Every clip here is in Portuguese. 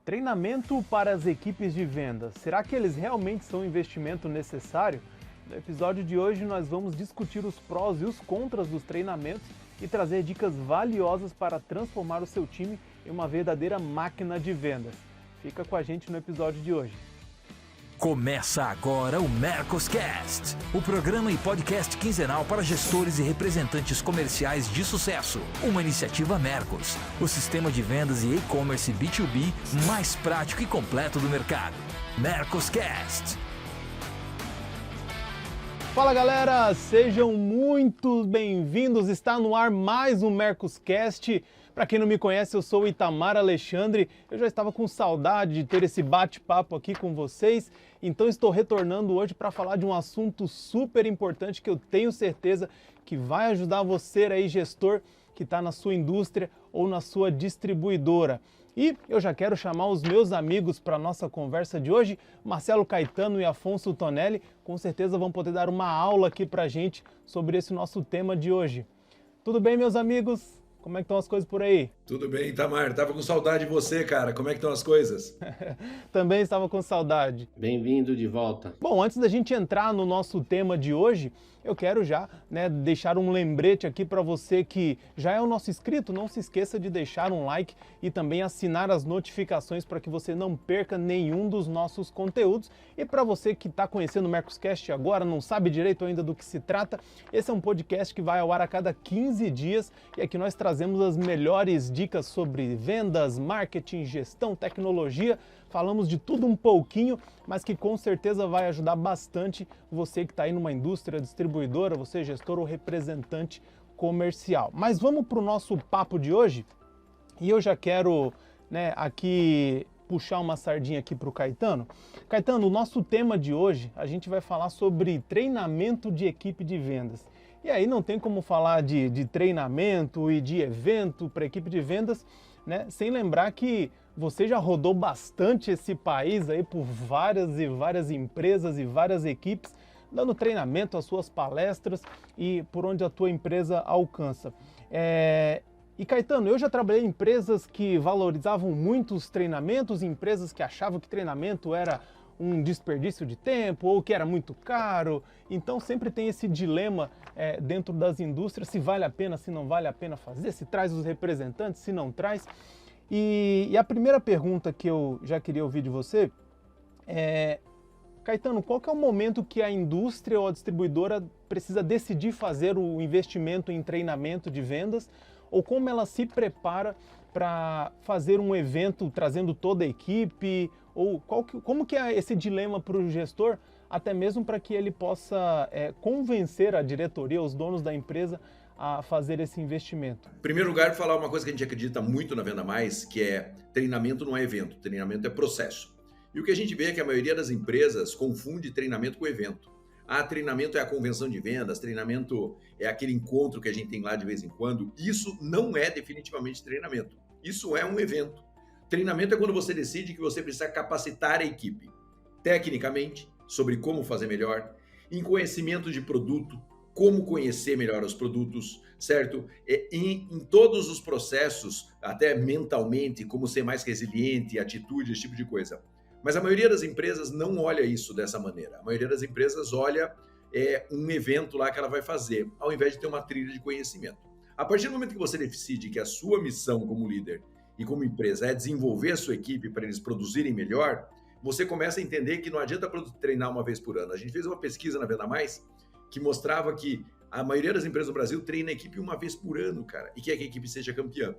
Treinamento para as equipes de vendas. Será que eles realmente são um investimento necessário? No episódio de hoje nós vamos discutir os prós e os contras dos treinamentos e trazer dicas valiosas para transformar o seu time em uma verdadeira máquina de vendas. Fica com a gente no episódio de hoje. Começa agora o Mercoscast, o programa e podcast quinzenal para gestores e representantes comerciais de sucesso. Uma iniciativa Mercos, o sistema de vendas e e-commerce B2B mais prático e completo do mercado. Mercoscast. Fala galera, sejam muito bem-vindos. Está no ar mais um Mercoscast. Para quem não me conhece, eu sou o Itamar Alexandre. Eu já estava com saudade de ter esse bate-papo aqui com vocês, então estou retornando hoje para falar de um assunto super importante que eu tenho certeza que vai ajudar você aí, gestor, que está na sua indústria ou na sua distribuidora. E eu já quero chamar os meus amigos para a nossa conversa de hoje, Marcelo Caetano e Afonso Tonelli, com certeza vão poder dar uma aula aqui para a gente sobre esse nosso tema de hoje. Tudo bem, meus amigos? Como é que estão as coisas por aí? Tudo bem, Itamar. Tava com saudade de você, cara. Como é que estão as coisas? Também estava com saudade. Bem-vindo de volta. Bom, antes da gente entrar no nosso tema de hoje, eu quero já deixar um lembrete aqui para você que já é o nosso inscrito. Não se esqueça de deixar um like e também assinar as notificações para que você não perca nenhum dos nossos conteúdos. E para você que está conhecendo o Mercoscast agora, não sabe direito ainda do que se trata, esse é um podcast que vai ao ar a cada 15 dias e aqui nós trazemos as melhores dicas sobre vendas, marketing, gestão, tecnologia. Falamos de tudo um pouquinho, mas que com certeza vai ajudar bastante você que está aí numa indústria distribuidora, você gestor ou representante comercial. Mas vamos para o nosso papo de hoje e eu já quero aqui puxar uma sardinha aqui para o Caetano. Caetano, o nosso tema de hoje, a gente vai falar sobre treinamento de equipe de vendas. E aí não tem como falar de treinamento e de evento para equipe de vendas, sem lembrar que você já rodou bastante esse país aí por várias e várias empresas e várias equipes, dando treinamento, às suas palestras e por onde a tua empresa alcança. E Caetano, eu já trabalhei em empresas que valorizavam muito os treinamentos, empresas que achavam que treinamento era um desperdício de tempo ou que era muito caro. Então sempre tem esse dilema dentro das indústrias, se vale a pena, se não vale a pena fazer, se traz os representantes, se não traz. E a primeira pergunta que eu já queria ouvir de você é, Caetano, qual que é o momento que a indústria ou a distribuidora precisa decidir fazer o investimento em treinamento de vendas ou como ela se prepara para fazer um evento trazendo toda a equipe, ou como que é esse dilema para o gestor, até mesmo para que ele possa convencer a diretoria, os donos da empresa, a fazer esse investimento? Em primeiro lugar, falar uma coisa que a gente acredita muito na Venda Mais, que é treinamento não é evento, treinamento é processo. E o que a gente vê é que a maioria das empresas confunde treinamento com evento. Treinamento é a convenção de vendas, treinamento é aquele encontro que a gente tem lá de vez em quando. Isso não é definitivamente treinamento. Isso é um evento. Treinamento é quando você decide que você precisa capacitar a equipe, tecnicamente, sobre como fazer melhor, em conhecimento de produto, como conhecer melhor os produtos, certo? Em todos os processos, até mentalmente, como ser mais resiliente, atitude, esse tipo de coisa. Mas a maioria das empresas não olha isso dessa maneira. A maioria das empresas olha um evento lá que ela vai fazer, ao invés de ter uma trilha de conhecimento. A partir do momento que você decide que a sua missão como líder e como empresa é desenvolver a sua equipe para eles produzirem melhor, você começa a entender que não adianta treinar uma vez por ano. A gente fez uma pesquisa na Venda Mais que mostrava que a maioria das empresas do Brasil treina a equipe uma vez por ano, cara, e quer que a equipe seja campeã.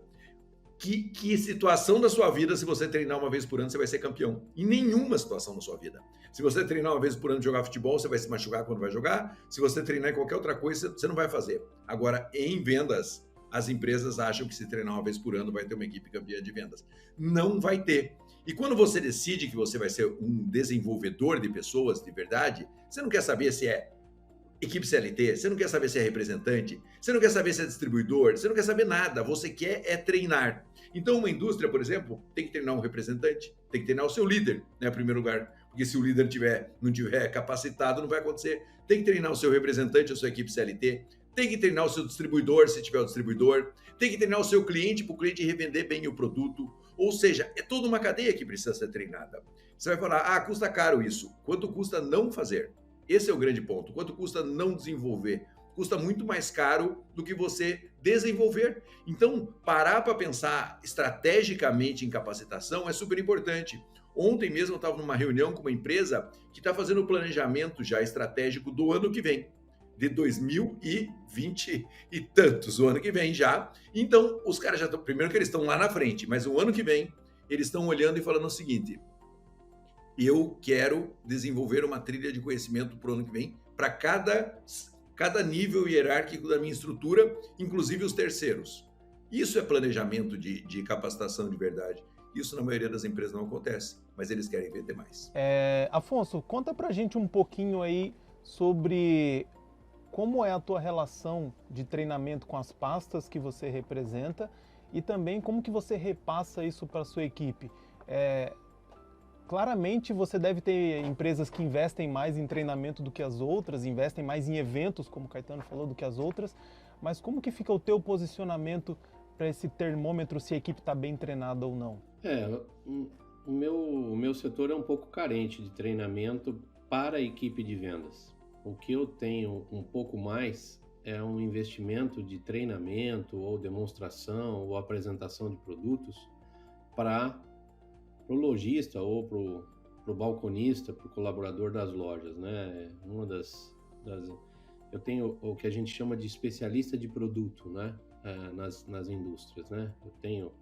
Que situação da sua vida, se você treinar uma vez por ano, você vai ser campeão? Em nenhuma situação da sua vida. Se você treinar uma vez por ano de jogar futebol, você vai se machucar quando vai jogar. Se você treinar em qualquer outra coisa, você não vai fazer. Agora, em vendas, as empresas acham que se treinar uma vez por ano vai ter uma equipe campeã de vendas. Não vai ter. E quando você decide que você vai ser um desenvolvedor de pessoas de verdade, você não quer saber se é equipe CLT, você não quer saber se é representante, você não quer saber se é distribuidor, você não quer saber nada, você quer treinar. Então uma indústria, por exemplo, tem que treinar um representante, tem que treinar o seu líder, em primeiro lugar, porque se o líder não tiver capacitado, não vai acontecer. Tem que treinar o seu representante, a sua equipe CLT, tem que treinar o seu distribuidor, se tiver o distribuidor, tem que treinar o seu cliente para o cliente revender bem o produto, Ou seja, é toda uma cadeia que precisa ser treinada. Você vai falar, custa caro isso. Quanto custa não fazer? Esse é o grande ponto. Quanto custa não desenvolver? Custa muito mais caro do que você desenvolver. Então, parar para pensar estrategicamente em capacitação é super importante. Ontem mesmo eu estava numa reunião com uma empresa que está fazendo o planejamento já estratégico do ano que vem, de 2020 e tantos, o ano que vem já. Então, os caras já estão, primeiro que eles estão lá na frente, mas o ano que vem, eles estão olhando e falando o seguinte, eu quero desenvolver uma trilha de conhecimento para o ano que vem, para cada nível hierárquico da minha estrutura, inclusive os terceiros. Isso é planejamento de capacitação de verdade. Isso na maioria das empresas não acontece, mas eles querem vender mais. Afonso, conta pra gente um pouquinho aí sobre como é a tua relação de treinamento com as pastas que você representa e também como que você repassa isso para a sua equipe. Claramente você deve ter empresas que investem mais em treinamento do que as outras, investem mais em eventos, como o Caetano falou, do que as outras, mas como que fica o teu posicionamento para esse termômetro se a equipe está bem treinada ou não? O meu setor é um pouco carente de treinamento para a equipe de vendas. O que eu tenho um pouco mais é um investimento de treinamento ou demonstração ou apresentação de produtos para o lojista ou para o balconista, para o colaborador das lojas, né? Eu tenho o que a gente chama de especialista de produto, né? Nas indústrias, né? Eu tenho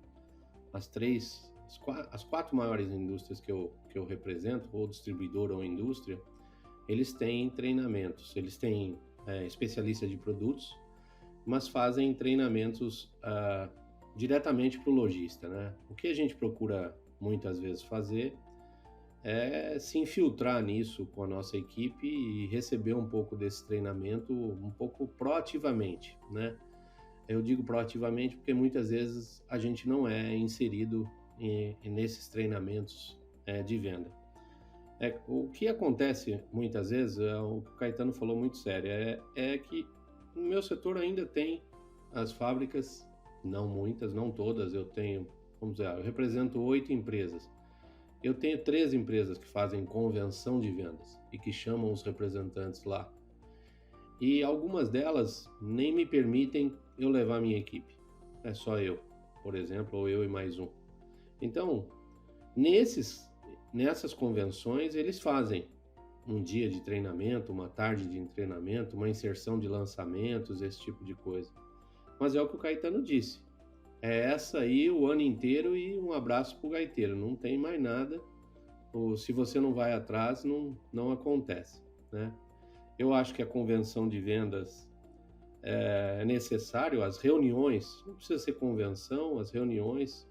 as quatro maiores indústrias que eu represento, ou distribuidor ou indústria, eles têm treinamentos, eles têm especialista de produtos, mas fazem treinamentos diretamente para o lojista, né? O que a gente procura muitas vezes fazer é se infiltrar nisso com a nossa equipe e receber um pouco desse treinamento um pouco proativamente, né? Eu digo proativamente porque muitas vezes a gente não é inserido nesses treinamentos de venda. O que acontece muitas vezes, o que o Caetano falou muito sério, é que no meu setor ainda tem as fábricas, não muitas, não todas, eu represento 8 empresas. Eu tenho 3 empresas que fazem convenção de vendas e que chamam os representantes lá. E algumas delas nem me permitem eu levar minha equipe. É só eu, por exemplo, ou eu e mais um. Então, nessas convenções, eles fazem um dia de treinamento, uma tarde de treinamento, uma inserção de lançamentos, esse tipo de coisa. Mas é o que o Caetano disse. É essa aí o ano inteiro e um abraço pro gaiteiro. Não tem mais nada. Se você não vai atrás, não acontece, né? Eu acho que a convenção de vendas é necessário. As reuniões, não precisa ser convenção, as reuniões,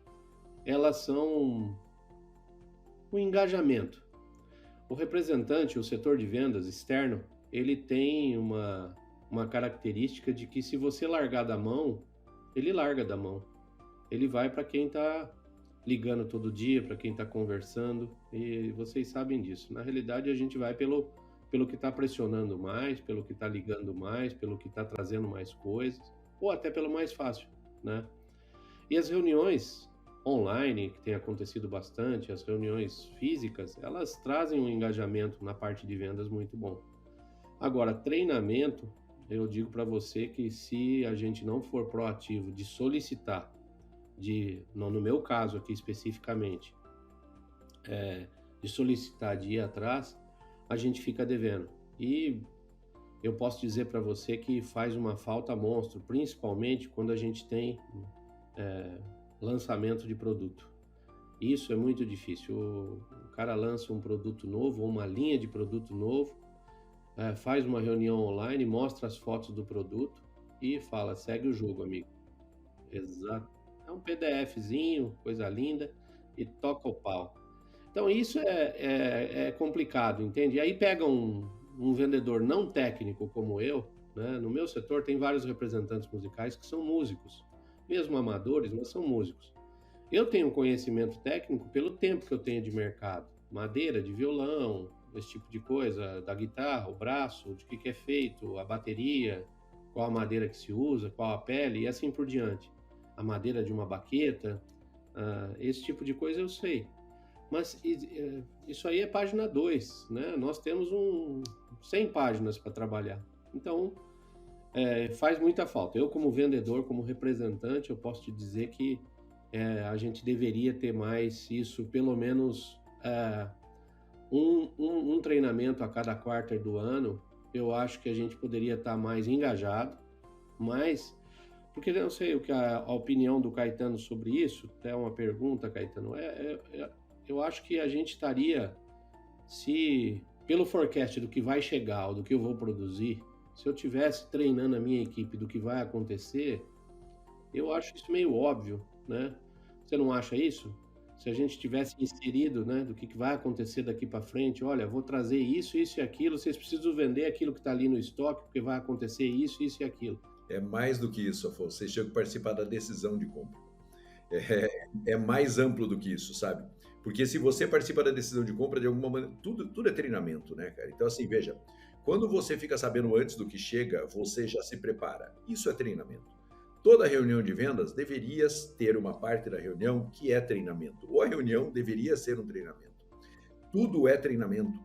elas são o engajamento. O representante, o setor de vendas externo, ele tem uma característica de que se você largar da mão, ele larga da mão. Ele vai para quem está ligando todo dia, para quem está conversando, e vocês sabem disso. Na realidade, a gente vai pelo que está pressionando mais, pelo que está ligando mais, pelo que está trazendo mais coisas, ou até pelo mais fácil, né? E as reuniões online, que tem acontecido bastante, as reuniões físicas, elas trazem um engajamento na parte de vendas muito bom. Agora, treinamento, eu digo para você que se a gente não for proativo de solicitar, no meu caso aqui especificamente, de solicitar, de ir atrás, a gente fica devendo. E eu posso dizer para você que faz uma falta monstro, principalmente quando a gente tem lançamento de produto. Isso é muito difícil. O cara lança um produto novo, ou uma linha de produto novo, faz uma reunião online, mostra as fotos do produto e fala, segue o jogo, amigo. Exato. É um PDFzinho, coisa linda, e toca o pau. Então isso é complicado, entende? E aí pega um vendedor não técnico como eu, né? No meu setor tem vários representantes musicais que são músicos, mesmo amadores, mas são músicos. Eu tenho conhecimento técnico pelo tempo que eu tenho de mercado, madeira de violão, esse tipo de coisa, da guitarra, o braço, de que é feito, a bateria, qual a madeira que se usa, qual a pele e assim por diante. A madeira de uma baqueta, esse tipo de coisa eu sei. Mas isso aí é página 2, né? Nós temos 100 páginas para trabalhar. Então, faz muita falta. Eu, como vendedor, como representante, eu posso te dizer que a gente deveria ter mais isso, pelo menos um treinamento a cada quarter do ano. Eu acho que a gente poderia estar mais engajado, porque eu não sei o que a opinião do Caetano sobre isso, até uma pergunta, Caetano, eu acho que a gente estaria, se pelo forecast do que vai chegar ou do que eu vou produzir, se eu tivesse treinando a minha equipe do que vai acontecer, eu acho isso meio óbvio, né? Você não acha isso? Se a gente tivesse inserido, né, do que vai acontecer daqui para frente, olha, vou trazer isso, isso e aquilo, vocês precisam vender aquilo que está ali no estoque, porque vai acontecer isso, isso e aquilo. É mais do que isso, Afonso. Vocês tinham que participar da decisão de compra. É mais amplo do que isso, sabe? Porque se você participa da decisão de compra, de alguma maneira, tudo é treinamento, né, cara? Então, assim, veja, quando você fica sabendo antes do que chega, você já se prepara. Isso é treinamento. Toda reunião de vendas deveria ter uma parte da reunião que é treinamento. Ou a reunião deveria ser um treinamento. Tudo é treinamento.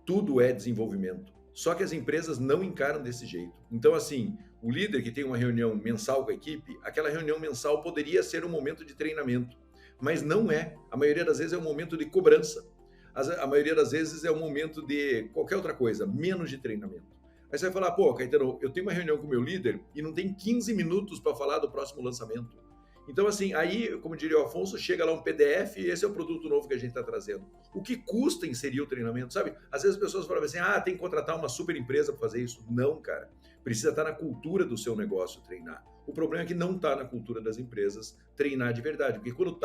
Tudo é desenvolvimento. Só que as empresas não encaram desse jeito. Então, assim, o líder que tem uma reunião mensal com a equipe, aquela reunião mensal poderia ser um momento de treinamento. Mas não é. A maioria das vezes é um momento de cobrança. A maioria das vezes é um momento de qualquer outra coisa, menos de treinamento. Aí você vai falar, pô, Caetano, eu tenho uma reunião com o meu líder e não tem 15 minutos para falar do próximo lançamento. Então, assim, aí, como diria o Afonso, chega lá um PDF e esse é o produto novo que a gente está trazendo. O que custa inserir o treinamento, sabe? Às vezes as pessoas falam assim, tem que contratar uma super empresa para fazer isso. Não, cara. Precisa estar na cultura do seu negócio treinar. O problema é que não está na cultura das empresas treinar de verdade. Porque quando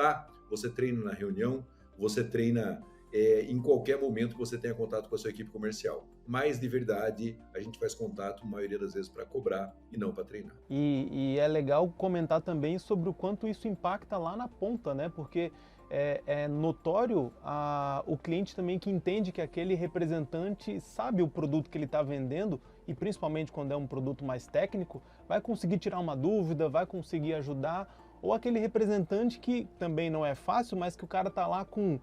você treina na reunião, você treina em qualquer momento que você tenha contato com a sua equipe comercial. Mas, de verdade, a gente faz contato, a maioria das vezes, para cobrar e não para treinar. E é legal comentar também sobre o quanto isso impacta lá na ponta, né? Porque é notório o cliente também que entende que aquele representante sabe o produto que ele está vendendo e principalmente quando é um produto mais técnico, vai conseguir tirar uma dúvida, vai conseguir ajudar, ou aquele representante que também não é fácil, mas que o cara está lá com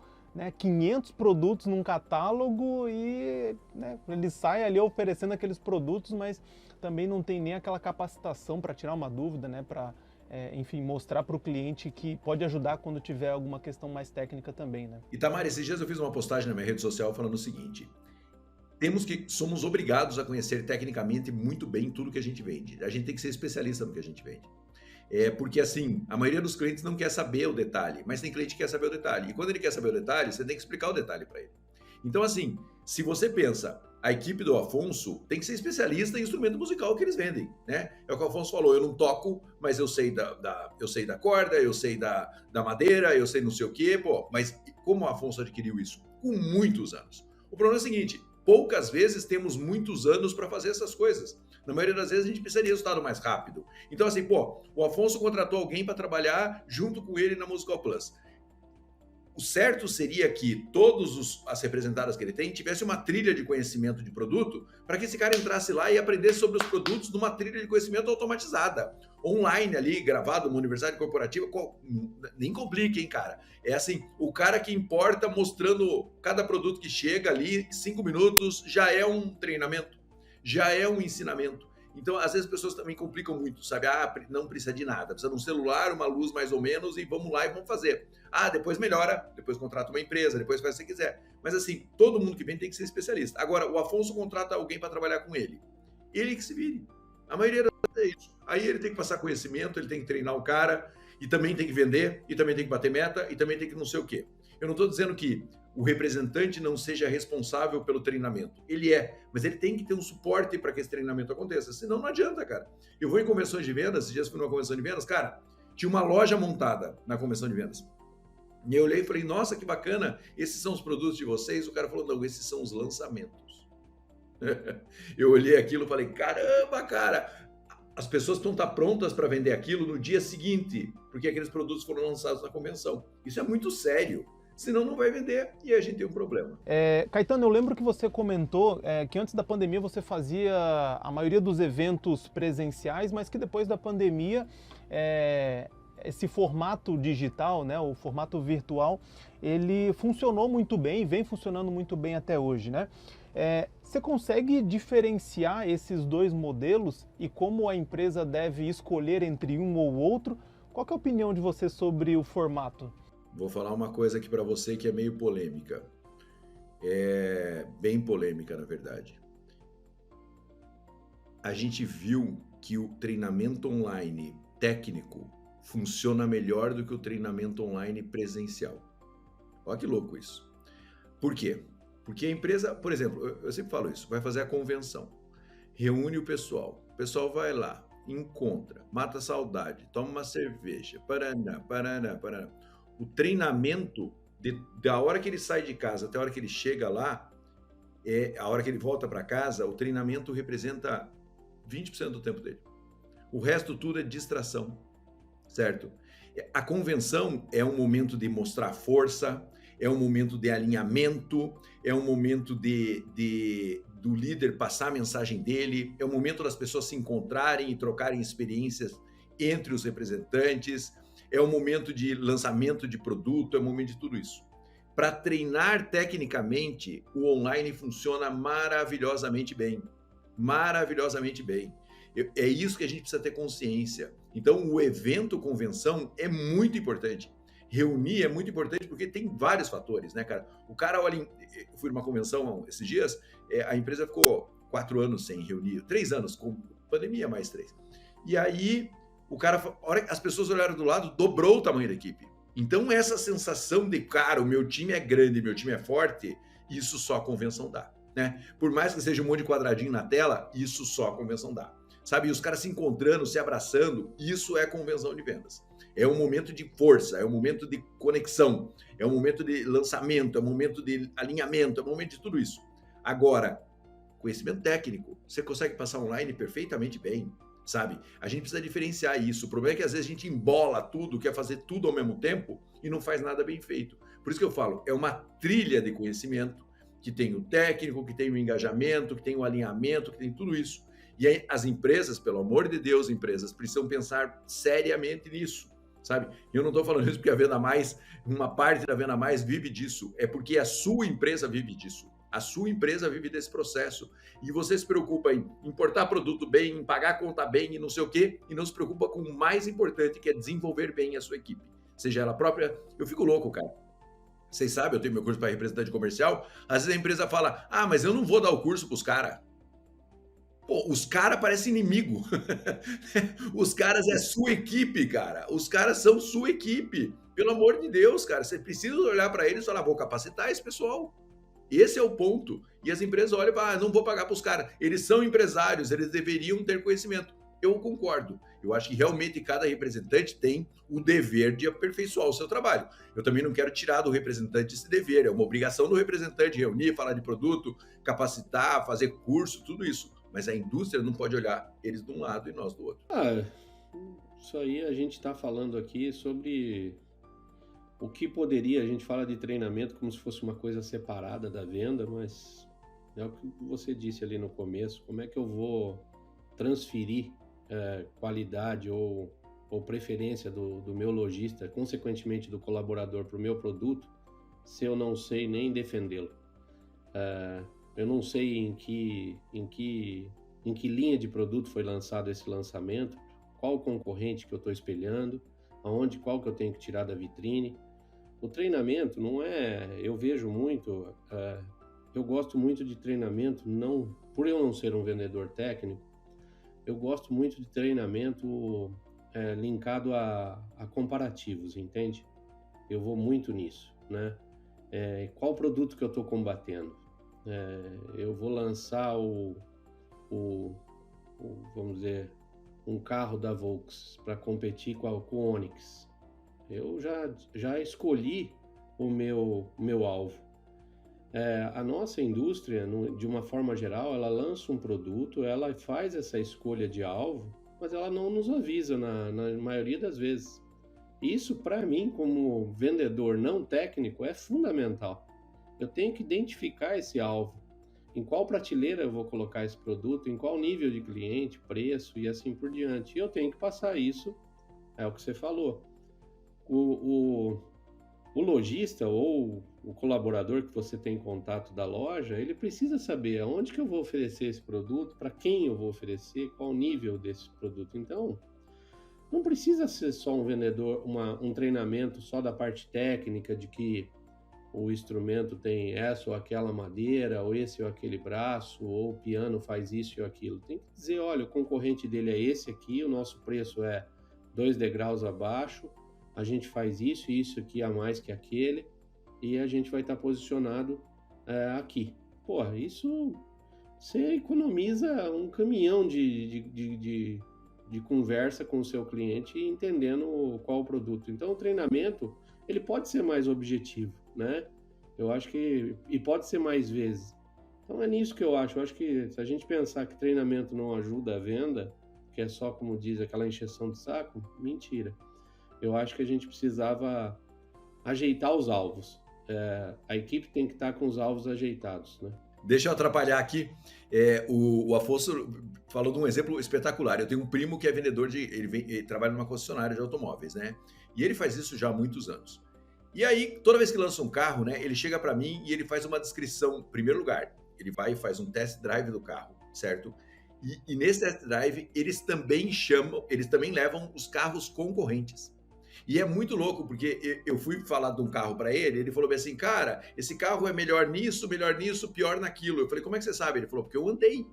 500 produtos num catálogo e ele sai ali oferecendo aqueles produtos, mas também não tem nem aquela capacitação para tirar uma dúvida, para enfim, mostrar para o cliente que pode ajudar quando tiver alguma questão mais técnica também, né? E Tamara, esses dias eu fiz uma postagem na minha rede social falando o seguinte: somos obrigados a conhecer tecnicamente muito bem tudo que a gente vende. A gente tem que ser especialista no que a gente vende. Porque assim, a maioria dos clientes não quer saber o detalhe, mas tem cliente que quer saber o detalhe. E quando ele quer saber o detalhe, você tem que explicar o detalhe para ele. Então assim, se você pensa, a equipe do Afonso tem que ser especialista em instrumento musical que eles vendem, né? É o que o Afonso falou, eu não toco, mas eu sei eu sei da corda, eu sei da madeira, eu sei não sei o quê, mas como o Afonso adquiriu isso? Com muitos anos. O problema é o seguinte, poucas vezes temos muitos anos para fazer essas coisas. Na maioria das vezes a gente precisa de resultado mais rápido. Então assim, o Afonso contratou alguém para trabalhar junto com ele na Musical Plus. O certo seria que todas as representadas que ele tem tivesse uma trilha de conhecimento de produto para que esse cara entrasse lá e aprendesse sobre os produtos numa trilha de conhecimento automatizada. Online ali, gravado numa universidade corporativa, nem complique, hein, cara? É assim, o cara que importa mostrando cada produto que chega ali, 5 minutos, já é um treinamento, já é um ensinamento. Então, às vezes as pessoas também complicam muito, sabe? Não precisa de nada, precisa de um celular, uma luz mais ou menos e vamos lá e vamos fazer. Depois melhora, depois contrata uma empresa, depois faz o que você quiser. Mas assim, todo mundo que vem tem que ser especialista. Agora, o Afonso contrata alguém para trabalhar com ele. Ele que se vire. A maioria das vezes é isso. Aí ele tem que passar conhecimento, ele tem que treinar o cara, e também tem que vender, e também tem que bater meta, e também tem que não sei o quê. Eu não estou dizendo que o representante não seja responsável pelo treinamento. Ele mas ele tem que ter um suporte para que esse treinamento aconteça, senão não adianta, cara. Eu vou em convenções de vendas, esses dias fui numa convenção de vendas, cara, tinha uma loja montada na convenção de vendas. E eu olhei e falei, nossa, que bacana, esses são os produtos de vocês? O cara falou, não, esses são os lançamentos. Eu olhei aquilo e falei, caramba, cara, as pessoas estão prontas para vender aquilo no dia seguinte, porque aqueles produtos foram lançados na convenção. Isso é muito sério. Senão não vai vender e a gente tem um problema. Caetano, eu lembro que você comentou que antes da pandemia você fazia a maioria dos eventos presenciais, mas que depois da pandemia esse formato digital, né, o formato virtual, ele funcionou muito bem, vem funcionando muito bem até hoje, né? Você consegue diferenciar esses dois modelos e como a empresa deve escolher entre um ou outro? Qual que é a opinião de você sobre o formato? Vou falar uma coisa aqui para você que é meio polêmica. É bem polêmica, na verdade. A gente viu que o treinamento online técnico funciona melhor do que o treinamento online presencial. Olha que louco isso. Por quê? Porque a empresa, por exemplo, eu sempre falo isso, vai fazer a convenção, reúne o pessoal vai lá, encontra, mata a saudade, toma uma cerveja, paraná. O treinamento, da hora que ele sai de casa até a hora que ele chega lá, a hora que ele volta para casa, o treinamento representa 20% do tempo dele. O resto tudo é distração, certo? A convenção é um momento de mostrar força, é um momento de alinhamento, é um momento do líder passar a mensagem dele, é um momento das pessoas se encontrarem e trocarem experiências entre os representantes, é um momento de lançamento de produto, é um momento de tudo isso. Para treinar tecnicamente, o online funciona maravilhosamente bem. Maravilhosamente bem. É isso que a gente precisa ter consciência. Então, o evento convenção é muito importante. Reunir é muito importante porque tem vários fatores, né, cara? O cara olha, eu fui numa convenção esses dias, a empresa ficou 4 anos sem reunir, 3 anos, com pandemia mais 3. E aí, o cara, a hora que as pessoas olharam do lado, dobrou o tamanho da equipe. Então, essa sensação de, cara, o meu time é grande, meu time é forte, isso só a convenção dá, né? Por mais que seja um monte de quadradinho na tela, isso só a convenção dá. Sabe, e os caras se encontrando, se abraçando, isso é convenção de vendas. É um momento de força, é um momento de conexão, é um momento de lançamento, é um momento de alinhamento, é um momento de tudo isso. Agora, conhecimento técnico, você consegue passar online perfeitamente bem, sabe? A gente precisa diferenciar isso. O problema é que às vezes a gente embola tudo, quer fazer tudo ao mesmo tempo e não faz nada bem feito. Por isso que eu falo, é uma trilha de conhecimento que tem o técnico, que tem o engajamento, que tem o alinhamento, que tem tudo isso. E aí, as empresas, pelo amor de Deus, empresas precisam pensar seriamente nisso, sabe? Eu não estou falando isso porque a Venda Mais, uma parte da Venda Mais vive disso, é porque a sua empresa vive disso. A sua empresa vive desse processo. E você se preocupa em importar produto bem, em pagar a conta bem e não sei o quê, e não se preocupa com o mais importante, que é desenvolver bem a sua equipe. Seja ela própria. Eu fico louco, cara. Vocês sabem, eu tenho meu curso para representante comercial. Às vezes a empresa fala, mas eu não vou dar o curso para os caras. Pô, os caras parecem inimigo. Os caras é sua equipe, cara. Os caras são sua equipe. Pelo amor de Deus, cara. Você precisa olhar para eles e falar, vou capacitar esse pessoal. Esse é o ponto. E as empresas olham e falam, não vou pagar para os caras. Eles são empresários, eles deveriam ter conhecimento. Eu concordo. Eu acho que realmente cada representante tem o dever de aperfeiçoar o seu trabalho. Eu também não quero tirar do representante esse dever. É uma obrigação do representante reunir, falar de produto, capacitar, fazer curso, tudo isso. Mas a indústria não pode olhar eles de um lado e nós do outro. Isso aí a gente está falando aqui sobre o que poderia, a gente fala de treinamento como se fosse uma coisa separada da venda, mas é o que você disse ali no começo, como é que eu vou transferir qualidade ou preferência do meu lojista, consequentemente do colaborador para o meu produto, se eu não sei nem defendê-lo. Eu não sei em que linha de produto foi lançado esse lançamento, qual o concorrente que eu estou espelhando, qual que eu tenho que tirar da vitrine. O treinamento não é... Eu vejo muito... eu gosto muito de treinamento, por eu não ser um vendedor técnico, eu gosto muito de treinamento linkado a comparativos, entende? Eu vou muito nisso, né? Qual produto que eu estou combatendo? Eu vou lançar vamos dizer, um carro da Volks para competir com o Onix. Eu já escolhi o meu alvo. A nossa indústria, de uma forma geral, ela lança um produto, ela faz essa escolha de alvo, mas ela não nos avisa na maioria das vezes. Isso, para mim, como vendedor não técnico, é fundamental. Eu tenho que identificar esse alvo, em qual prateleira eu vou colocar esse produto, em qual nível de cliente, preço e assim por diante. E eu tenho que passar isso, é o que você falou, o lojista ou o colaborador que você tem em contato da loja, ele precisa saber aonde que eu vou oferecer esse produto, para quem eu vou oferecer, qual o nível desse produto. Então, não precisa ser só um vendedor, um treinamento só da parte técnica, de que o instrumento tem essa ou aquela madeira, ou esse ou aquele braço, ou o piano faz isso ou aquilo. Tem que dizer, olha, o concorrente dele é esse aqui, o nosso preço é 2 degraus abaixo, a gente faz isso e isso aqui a mais que aquele, e a gente vai estar posicionado aqui. Porra, isso você economiza um caminhão de conversa com o seu cliente, entendendo qual o produto. Então, o treinamento, ele pode ser mais objetivo, né? Eu acho que... E pode ser mais vezes. Então, é nisso que eu acho. Eu acho que se a gente pensar que treinamento não ajuda a venda, que é só, como diz, aquela encheção de saco, mentira. Eu acho que a gente precisava ajeitar os alvos. A equipe tem que estar com os alvos ajeitados, né? Deixa eu atrapalhar aqui. O Afonso falou de um exemplo espetacular. Eu tenho um primo que é vendedor ele trabalha numa concessionária de automóveis, né? E ele faz isso já há muitos anos. E aí, toda vez que lança um carro, né, ele chega para mim e ele faz uma descrição. Em primeiro lugar, ele vai e faz um test drive do carro, certo? E nesse test drive, eles também levam os carros concorrentes. E é muito louco, porque eu fui falar de um carro para ele, ele falou bem assim, cara, esse carro é melhor nisso, pior naquilo. Eu falei, como é que você sabe? Ele falou, porque eu andei.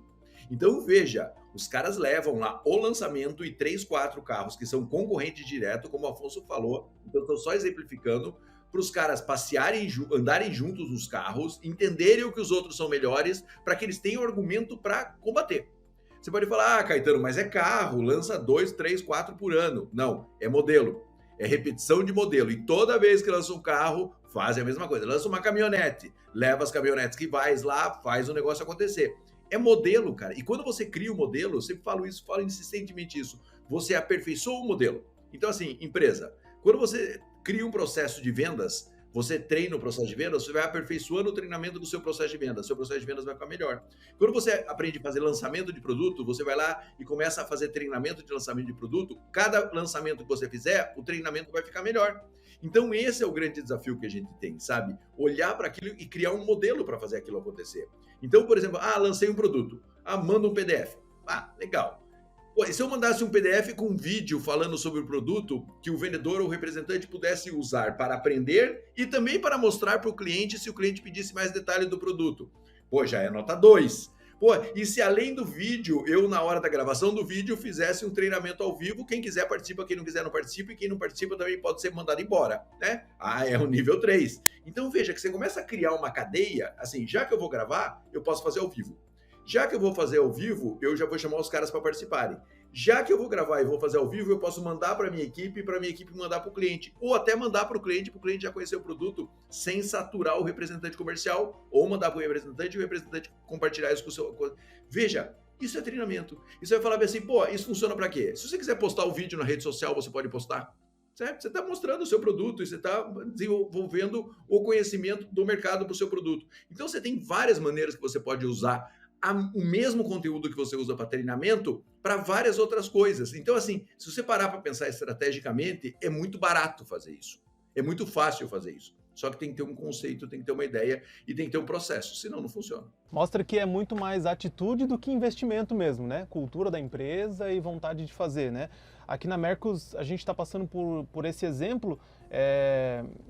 Então, veja, os caras levam lá o lançamento e 3, 4 carros que são concorrentes direto, como o Afonso falou. Então, estou só exemplificando para os caras passearem, andarem juntos nos carros, entenderem o que os outros são melhores, para que eles tenham argumento para combater. Você pode falar, Caetano, mas é carro, lança 2, 3, 4 por ano. Não, é modelo. É repetição de modelo. E toda vez que lança um carro, faz a mesma coisa. Lança uma caminhonete, leva as caminhonetes que vai lá, faz o negócio acontecer. É modelo, cara. E quando você cria o modelo, eu sempre falo insistentemente isso, você aperfeiçoa o modelo. Então, assim, empresa, quando você cria um processo de vendas, você treina o processo de vendas, você vai aperfeiçoando o treinamento do seu processo de vendas. Seu processo de vendas vai ficar melhor. Quando você aprende a fazer lançamento de produto, você vai lá e começa a fazer treinamento de lançamento de produto. Cada lançamento que você fizer, o treinamento vai ficar melhor. Então, esse é o grande desafio que a gente tem, sabe? Olhar para aquilo e criar um modelo para fazer aquilo acontecer. Então, por exemplo, lancei um produto. Manda um PDF. Legal. Pô, e se eu mandasse um PDF com um vídeo falando sobre o produto que o vendedor ou o representante pudesse usar para aprender e também para mostrar para o cliente se o cliente pedisse mais detalhes do produto? Pô, já é nota 2. Pô, e se além do vídeo, eu na hora da gravação do vídeo fizesse um treinamento ao vivo, quem quiser participa, quem não quiser não participa e quem não participa também pode ser mandado embora, né? É o nível 3. Então veja que você começa a criar uma cadeia, assim, já que eu vou gravar, eu posso fazer ao vivo. Já que eu vou fazer ao vivo, eu já vou chamar os caras para participarem. Já que eu vou gravar e vou fazer ao vivo, eu posso mandar para minha equipe e para minha equipe mandar para o cliente. Ou até mandar para o cliente já conhecer o produto sem saturar o representante comercial, ou mandar para o representante e o representante compartilhar isso com o seu... Veja, isso é treinamento. E você vai falar assim, pô, isso funciona para quê? Se você quiser postar o vídeo na rede social, você pode postar. Certo? Você está mostrando o seu produto e você está desenvolvendo o conhecimento do mercado para o seu produto. Então, você tem várias maneiras que você pode usar o mesmo conteúdo que você usa para treinamento para várias outras coisas. Então, assim, se você parar para pensar estrategicamente, é muito barato fazer isso. É muito fácil fazer isso. Só que tem que ter um conceito, tem que ter uma ideia e tem que ter um processo, senão não funciona. Mostra que é muito mais atitude do que investimento mesmo, né? Cultura da empresa e vontade de fazer, né? Aqui na Mercos, a gente está passando por esse exemplo.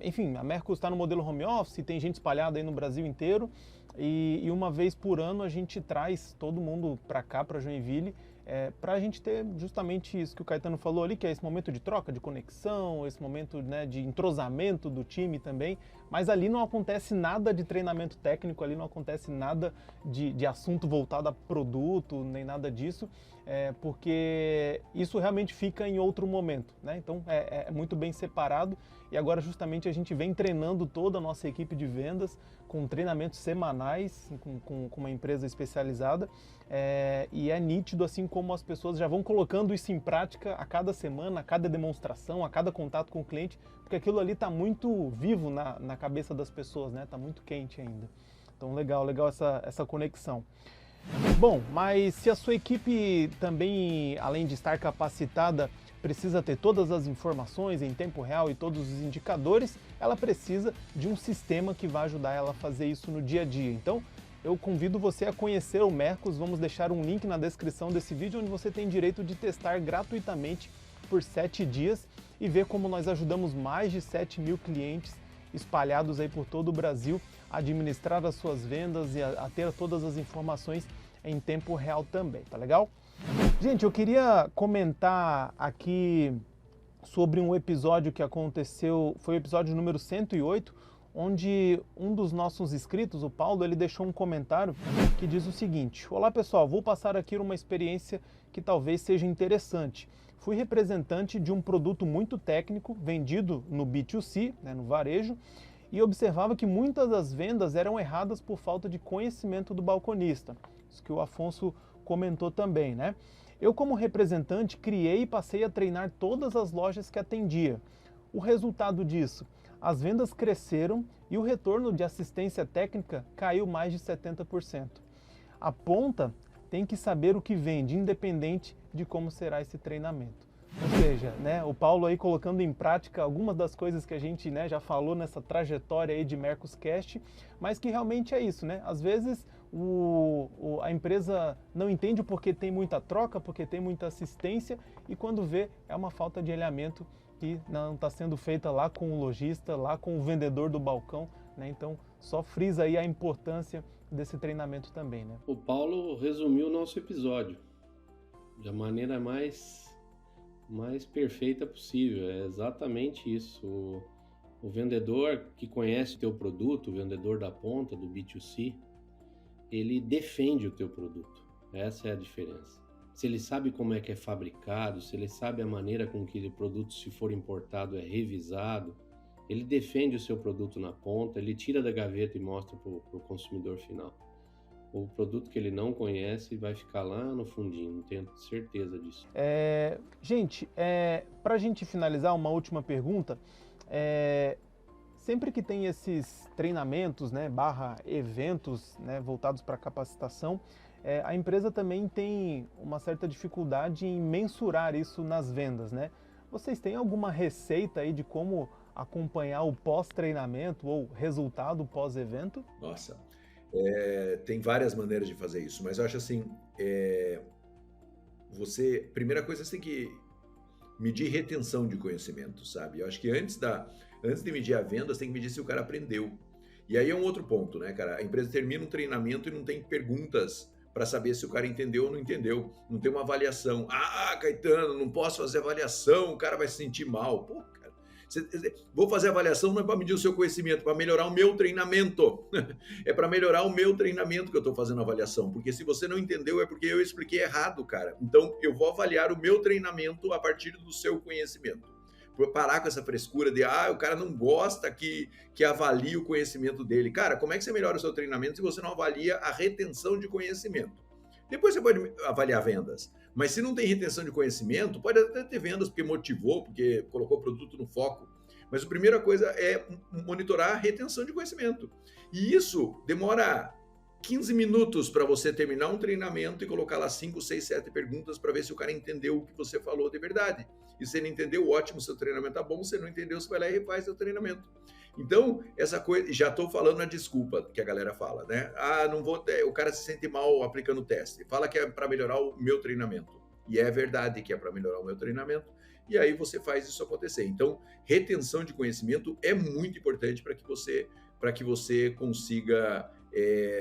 Enfim, a Mercos está no modelo home office, tem gente espalhada aí no Brasil inteiro. E uma vez por ano a gente traz todo mundo para cá, para Joinville, para a gente ter justamente isso que o Caetano falou ali, que é esse momento de troca, de conexão, esse momento, né, de entrosamento do time também, mas ali não acontece nada de treinamento técnico, ali não acontece nada de assunto voltado a produto, nem nada disso, porque isso realmente fica em outro momento, né? Então é muito bem separado e agora justamente a gente vem treinando toda a nossa equipe de vendas com treinamentos semanais, com uma empresa especializada, e é nítido assim como as pessoas já vão colocando isso em prática a cada semana, a cada demonstração, a cada contato com o cliente, porque aquilo ali está muito vivo na cabeça das pessoas, né? Está muito quente ainda. Então legal essa conexão. Bom, mas se a sua equipe também, além de estar capacitada, precisa ter todas as informações em tempo real e todos os indicadores, ela precisa de um sistema que vai ajudar ela a fazer isso no dia a dia. Então, eu convido você a conhecer o Mercos, vamos deixar um link na descrição desse vídeo onde você tem direito de testar gratuitamente por 7 dias e ver como nós ajudamos mais de 7.000 clientes espalhados aí por todo o Brasil a administrar as suas vendas e a ter todas as informações em tempo real também, tá legal? Gente, eu queria comentar aqui sobre um episódio que aconteceu, foi o episódio número 108, onde um dos nossos inscritos, o Paulo, ele deixou um comentário que diz o seguinte: olá pessoal, vou passar aqui uma experiência que talvez seja interessante. Fui representante de um produto muito técnico, vendido no B2C, no varejo, e observava que muitas das vendas eram erradas por falta de conhecimento do balconista. Isso que o Afonso comentou também, né? Eu, como representante, criei e passei a treinar todas as lojas que atendia. O resultado disso? As vendas cresceram e o retorno de assistência técnica caiu mais de 70%. A ponta tem que saber o que vende, independente de como será esse treinamento. Ou seja, o Paulo aí colocando em prática algumas das coisas que a gente já falou nessa trajetória aí de Mercoscast, mas que realmente é isso, Às vezes a empresa não entende porque tem muita troca, porque tem muita assistência e quando vê é uma falta de alinhamento que não está sendo feita lá com o lojista, lá com o vendedor do balcão, Então só frisa aí a importância desse treinamento também, O Paulo resumiu o nosso episódio da maneira mais perfeita possível. É exatamente isso. O vendedor que conhece o teu produto, o vendedor da ponta, do B2C, ele defende o teu produto. Essa é a diferença. Se ele sabe como é que é fabricado, se ele sabe a maneira com que o produto, se for importado, é revisado, ele defende o seu produto na ponta, ele tira da gaveta e mostra para o consumidor final. O produto que ele não conhece vai ficar lá no fundinho, não tenho certeza disso. Gente, para a gente finalizar, uma última pergunta. Sempre que tem esses treinamentos, barra eventos, voltados para capacitação, a empresa também tem uma certa dificuldade em mensurar isso nas vendas, Vocês têm alguma receita aí de como acompanhar o pós-treinamento ou resultado pós-evento? Nossa, tem várias maneiras de fazer isso, mas eu acho assim, primeira coisa, você tem que medir retenção de conhecimento, sabe? Eu acho que antes de medir a venda, você tem que medir se o cara aprendeu. E aí é um outro ponto, cara? A empresa termina um treinamento e não tem perguntas para saber se o cara entendeu ou não entendeu. Não tem uma avaliação. Ah, Caetano, não posso fazer avaliação, o cara vai se sentir mal. Pô, cara, vou fazer avaliação não é para medir o seu conhecimento, é para melhorar o meu treinamento. É para melhorar o meu treinamento que eu estou fazendo a avaliação. Porque se você não entendeu, é porque eu expliquei errado, cara. Então, eu vou avaliar o meu treinamento a partir do seu conhecimento. Parar com essa frescura de, o cara não gosta que avalie o conhecimento dele. Cara, como é que você melhora o seu treinamento se você não avalia a retenção de conhecimento? Depois você pode avaliar vendas. Mas se não tem retenção de conhecimento, pode até ter vendas porque motivou, porque colocou o produto no foco. Mas a primeira coisa é monitorar a retenção de conhecimento. E isso demora 15 minutos para você terminar um treinamento e colocar lá 5, 6, 7 perguntas para ver se o cara entendeu o que você falou de verdade. E se ele entendeu, ótimo, seu treinamento tá bom. Se ele não entendeu, você vai lá e refaz seu treinamento. Então, essa coisa, já estou falando a desculpa que a galera fala, não vou, o cara se sente mal aplicando o teste. Fala que é para melhorar o meu treinamento. E é verdade que é para melhorar o meu treinamento. E aí você faz isso acontecer. Então, retenção de conhecimento é muito importante para que você consiga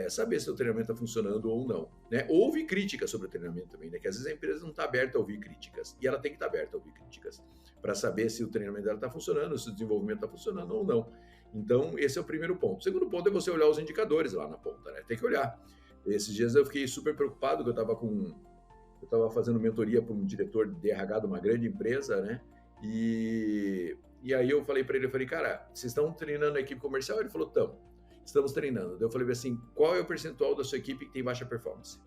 saber se o treinamento está funcionando ou não. Houve críticas sobre o treinamento também, que às vezes a empresa não está aberta a ouvir críticas, e ela tem que estar aberta a ouvir críticas, para saber se o treinamento dela está funcionando, se o desenvolvimento está funcionando ou não. Então, esse é o primeiro ponto. O segundo ponto é você olhar os indicadores lá na ponta, Tem que olhar. Esses dias eu fiquei super preocupado, que eu estava fazendo mentoria para um diretor de RH de uma grande empresa, e aí eu falei para ele, cara, vocês estão treinando a equipe comercial? Ele falou, estamos treinando. Daí eu falei assim, qual é o percentual da sua equipe que tem baixa performance?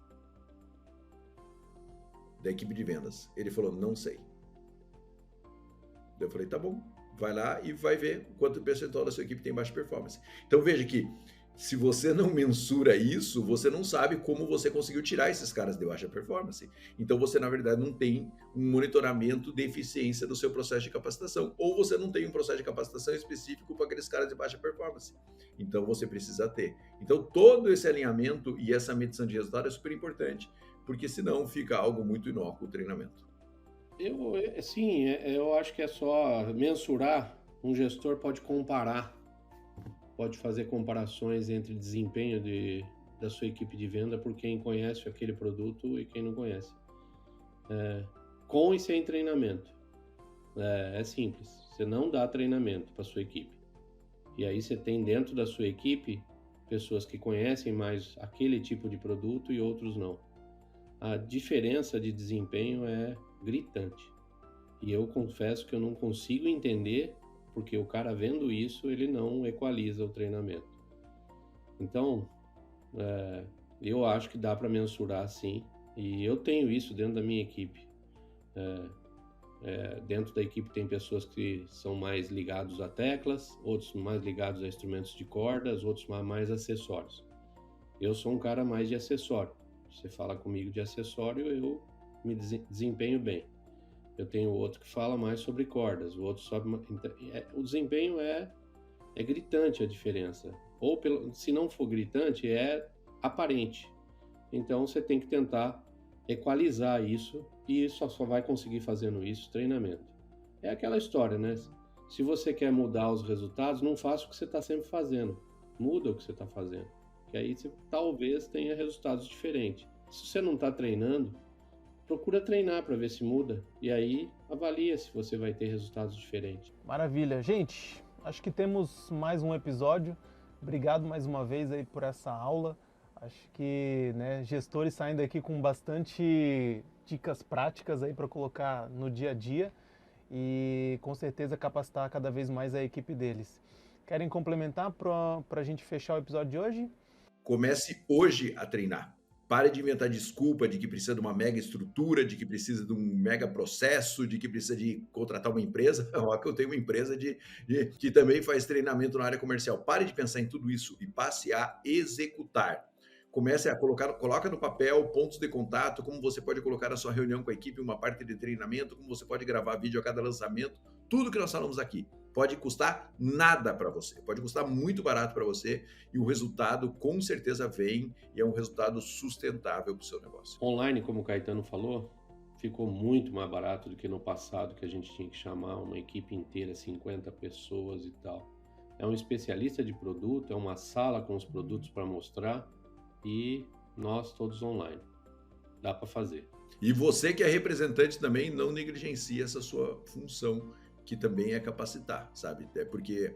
Da equipe de vendas. Ele falou, não sei. Daí eu falei, tá bom, vai lá e vai ver quanto percentual da sua equipe tem baixa performance. Então veja que Se você não mensura isso, você não sabe como você conseguiu tirar esses caras de baixa performance. Então você, na verdade, não tem um monitoramento de eficiência do seu processo de capacitação. Ou você não tem um processo de capacitação específico para aqueles caras de baixa performance. Então você precisa ter. Então todo esse alinhamento e essa medição de resultado é super importante, porque senão fica algo muito inócuo o treinamento. Eu acho que é só mensurar. Um gestor pode comparar. Pode fazer comparações entre desempenho da sua equipe de venda por quem conhece aquele produto e quem não conhece. Com e sem treinamento. É simples. Você não dá treinamento para sua equipe. E aí você tem dentro da sua equipe pessoas que conhecem mais aquele tipo de produto e outros não. A diferença de desempenho é gritante. E eu confesso que eu não consigo entender porque o cara vendo isso, ele não equaliza o treinamento. Então, eu acho que dá para mensurar sim, e eu tenho isso dentro da minha equipe. Dentro da equipe tem pessoas que são mais ligados a teclas, outros mais ligados a instrumentos de cordas, outros mais acessórios. Eu sou um cara mais de acessório. Você fala comigo de acessório, eu me desempenho bem. Eu tenho outro que fala mais sobre cordas, o outro sobre... O desempenho é gritante a diferença. Ou, se não for gritante, é aparente. Então, você tem que tentar equalizar isso, e só vai conseguir fazendo isso treinamento. É aquela história, né? Se você quer mudar os resultados, não faça o que você está sempre fazendo. Muda o que você está fazendo. Que aí você talvez tenha resultados diferentes. Se você não está treinando, procura treinar para ver se muda e aí avalia se você vai ter resultados diferentes. Maravilha. Gente, acho que temos mais um episódio. Obrigado mais uma vez aí por essa aula. Acho que, gestores saem daqui com bastante dicas práticas aí para colocar no dia a dia e com certeza capacitar cada vez mais a equipe deles. Querem complementar para a gente fechar o episódio de hoje? Comece hoje a treinar. Pare de inventar desculpa de que precisa de uma mega estrutura, de que precisa de um mega processo, de que precisa de contratar uma empresa. Ó, que eu tenho uma empresa que também faz treinamento na área comercial. Pare de pensar em tudo isso e passe a executar. Comece a coloca no papel pontos de contato, como você pode colocar na sua reunião com a equipe uma parte de treinamento, como você pode gravar vídeo a cada lançamento. Tudo que nós falamos aqui pode custar nada para você, pode custar muito barato para você e o resultado com certeza vem e é um resultado sustentável para o seu negócio. Online, como o Caetano falou, ficou muito mais barato do que no passado, que a gente tinha que chamar uma equipe inteira, 50 pessoas e tal. É um especialista de produto, é uma sala com os produtos para mostrar e nós todos online. Dá para fazer. E você que é representante também, não negligencie essa sua função, que também é capacitar, sabe? É porque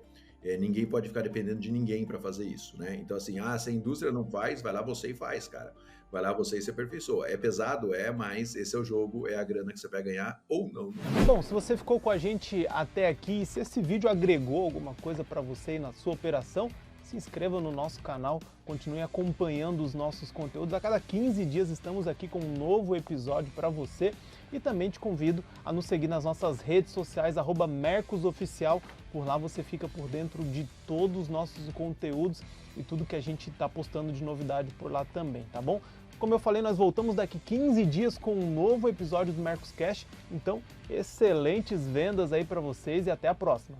ninguém pode ficar dependendo de ninguém para fazer isso, né? Então, assim, se a indústria não faz, vai lá você e faz, cara. Vai lá você e se aperfeiçoa. É pesado, mas esse é o jogo, é a grana que você vai ganhar ou não. Bom, se você ficou com a gente até aqui, se esse vídeo agregou alguma coisa para você e na sua operação, se inscreva no nosso canal, continue acompanhando os nossos conteúdos. A cada 15 dias estamos aqui com um novo episódio para você e também te convido a nos seguir nas nossas redes sociais, @mercosoficial. Por lá você fica por dentro de todos os nossos conteúdos e tudo que a gente está postando de novidade por lá também, tá bom? Como eu falei, nós voltamos daqui 15 dias com um novo episódio do Mercoscast. Então, excelentes vendas aí para vocês e até a próxima.